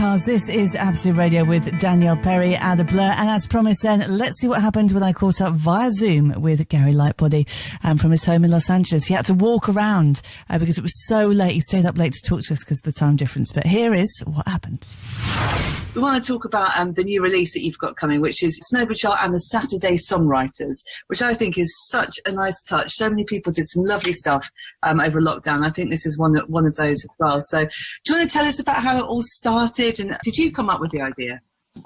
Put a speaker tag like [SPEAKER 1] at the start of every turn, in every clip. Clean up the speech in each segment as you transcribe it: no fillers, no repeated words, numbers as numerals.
[SPEAKER 1] stars. This is Abso Radio with Danielle Perry and The Blur. And as promised then, let's see what happened when I caught up via Zoom with Gary Lightbody from his home in Los Angeles. He had to walk around because it was so late. He stayed up late to talk to us because of the time difference. But here is what happened.
[SPEAKER 2] We want to talk about the new release that you've got coming, which is Snowball and the Saturday Songwriters, which I think is such a nice touch. So many people did some lovely stuff over lockdown. I think this is one of those as well. So do you want to tell us about how it all started, and did you come up with the idea?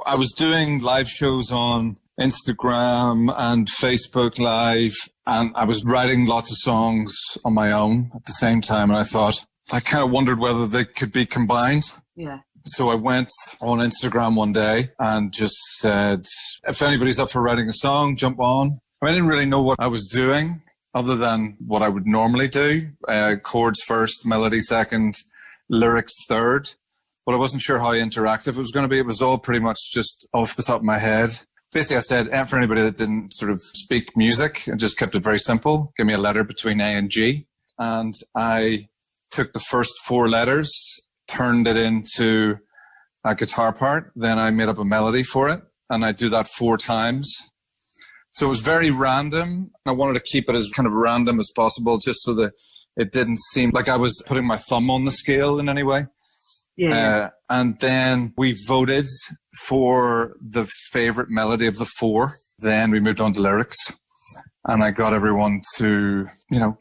[SPEAKER 3] I was doing live shows on Instagram and Facebook Live, and I was writing lots of songs on my own at the same time, and I kind of wondered whether they could be combined.
[SPEAKER 2] Yeah.
[SPEAKER 3] So I went on Instagram one day and just said, if anybody's up for writing a song, jump on. I didn't really know what I was doing other than what I would normally do. Chords first, melody second, lyrics third. But I wasn't sure how interactive it was going to be. It was all pretty much just off the top of my head. Basically, I said, for anybody that didn't sort of speak music, I just kept it very simple. Give me a letter between A and G. And I took the first 4 letters, turned it into a guitar part. Then I made up a melody for it. And I do that 4 times. So it was very random. I wanted to keep it as kind of random as possible, just so that it didn't seem like I was putting my thumb on the scale in any way.
[SPEAKER 2] Yeah.
[SPEAKER 3] And then we voted for the favorite melody of the 4. Then we moved on to lyrics. And I got everyone to,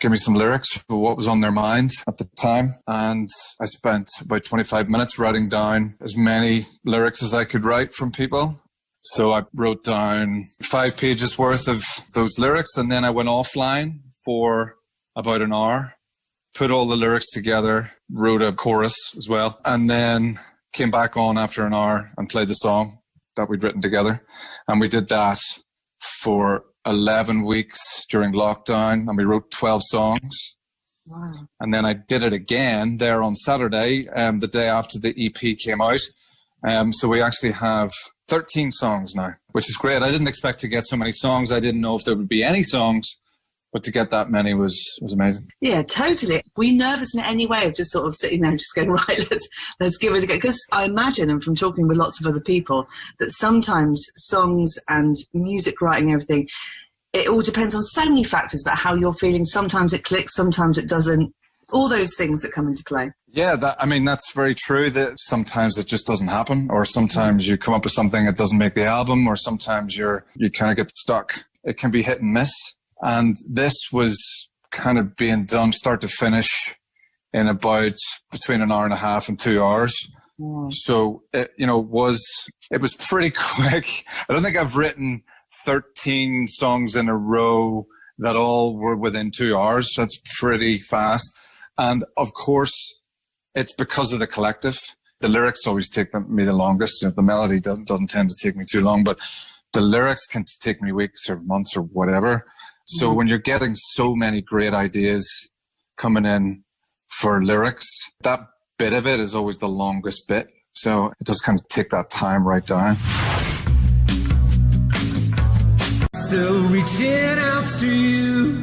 [SPEAKER 3] give me some lyrics for what was on their mind at the time. And I spent about 25 minutes writing down as many lyrics as I could write from people. So I wrote down 5 pages worth of those lyrics. And then I went offline for about an hour, put all the lyrics together, wrote a chorus as well, and then came back on after an hour and played the song that we'd written together. And we did that for 11 weeks during lockdown, and we wrote 12 songs.
[SPEAKER 2] Wow.
[SPEAKER 3] And then I did it again there on Saturday, the day after the EP came out. So we actually have 13 songs now, which is great. I didn't expect to get so many songs. I didn't know if there would be any songs, but to get that many was amazing.
[SPEAKER 2] Yeah, totally. Were you nervous in any way of just sort of sitting there and just going, right, let's give it a go? Because I imagine, and from talking with lots of other people, that sometimes songs and music writing and everything, it all depends on so many factors about how you're feeling. Sometimes it clicks, sometimes it doesn't. All those things that come into play. Yeah,
[SPEAKER 3] that's very true, that sometimes it just doesn't happen, or sometimes you come up with something that doesn't make the album, or sometimes you kind of get stuck. It can be hit and miss. And this was kind of being done start to finish in about between an hour and a half and 2 hours.
[SPEAKER 2] Yeah.
[SPEAKER 3] So it was pretty quick. I don't think I've written 13 songs in a row that all were within 2 hours. That's pretty fast. And of course, it's because of the collective. The lyrics always take me the longest. The melody doesn't tend to take me too long, but the lyrics can take me weeks or months or whatever. So when you're getting so many great ideas coming in for lyrics, that bit of it is always the longest bit. So it does kind of take that time right down.
[SPEAKER 1] Still reaching out to you.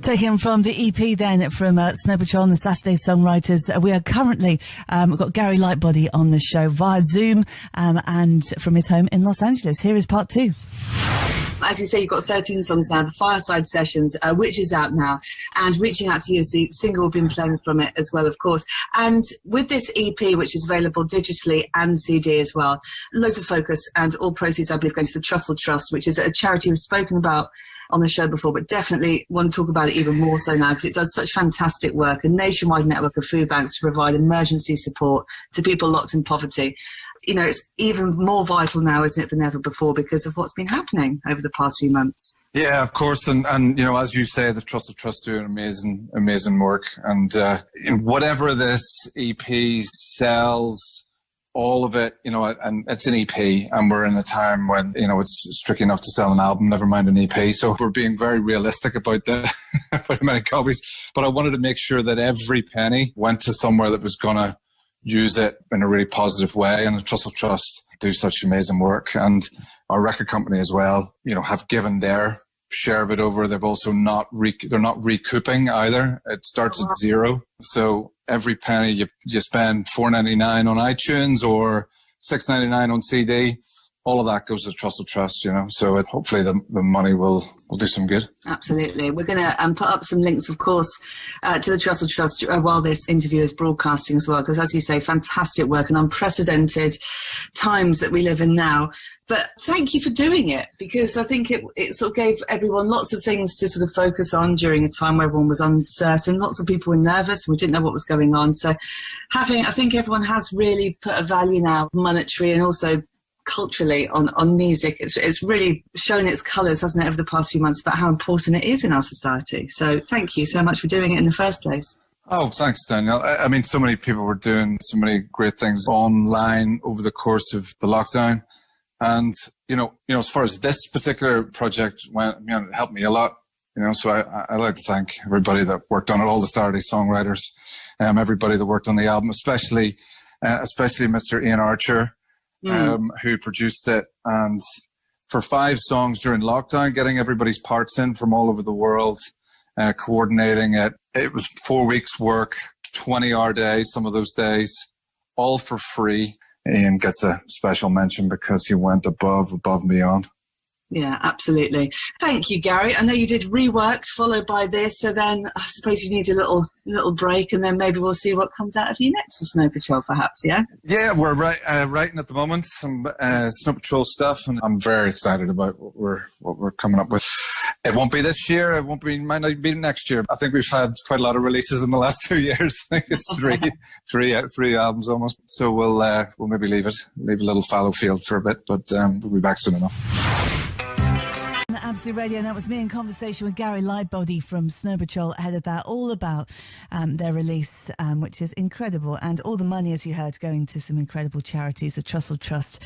[SPEAKER 1] Taken from the EP then from Snow Patrol and the Saturday Songwriters. We are currently, we've got Gary Lightbody on the show via Zoom and from his home in Los Angeles. Here is part 2.
[SPEAKER 2] As you say, you've got 13 songs now, the Fireside Sessions, which is out now, and Reaching Out to You is the single we've been playing from it as well, of course. And with this EP, which is available digitally and CD as well, loads of focus, and all proceeds, I believe, going to the Trussell Trust, which is a charity we've spoken about on the show before, but definitely want to talk about it even more so now, because it does such fantastic work, a nationwide network of food banks to provide emergency support to people locked in poverty. It's even more vital now, isn't it, than ever before, because of what's been happening over the past few months.
[SPEAKER 3] Yeah, of course. And as you say, the Trussell Trust do an amazing work. And whatever this EP sells, all of it, and it's an EP, and we're in a time when, it's tricky enough to sell an album, never mind an EP. So we're being very realistic about how many copies. But I wanted to make sure that every penny went to somewhere that was going to use it in a really positive way. And the Trussell Trust do such amazing work. And our record company as well, have given their share of it over. They've also they're not recouping either. It starts at 0. So every penny you spend, $4.99 on iTunes or $6.99 on CD, all of that goes to the Trussell Trust, you know. So hopefully the money will do some good.
[SPEAKER 2] Absolutely. We're going to put up some links, of course, to the Trussell Trust while this interview is broadcasting as well, because, as you say, fantastic work and unprecedented times that we live in now. But thank you for doing it, because I think it sort of gave everyone lots of things to sort of focus on during a time where everyone was uncertain. Lots of people were nervous. We didn't know what was going on. So I think everyone has really put a value now, monetary and also culturally, on music. It's really shown its colours, hasn't it, over the past few months, about how important it is in our society. So thank you so much for doing it in the first place.
[SPEAKER 3] Oh, thanks, Danielle. I mean, so many people were doing so many great things online over the course of the lockdown. And, you know, as far as this particular project went, you know, it helped me a lot. You know, so I'd like to thank everybody that worked on it, all the Saturday songwriters, everybody that worked on the album, especially Mr. Ian Archer, who produced it. And for 5 songs during lockdown, getting everybody's parts in from all over the world, coordinating it. It was 4 weeks work, 20-hour days, some of those days, all for free. Ian gets a special mention because he went above and beyond.
[SPEAKER 2] Yeah, absolutely. Thank you, Gary. I know you did Reworked, followed by this, so then I suppose you need a little break, and then maybe we'll see what comes out of you next for Snow Patrol, perhaps, yeah? Yeah,
[SPEAKER 3] we're writing at the moment some Snow Patrol stuff, and I'm very excited about what we're coming up with. It won't be this year. Might not be next year. I think we've had quite a lot of releases in the last 2 years. I think it's three albums almost. So we'll maybe leave a little fallow field for a bit, but we'll be back soon enough.
[SPEAKER 1] Abso Radio, and that was me in conversation with Gary Lightbody from Snow Patrol ahead of that, all about their release, which is incredible, and all the money, as you heard, going to some incredible charities, the Trussell Trust.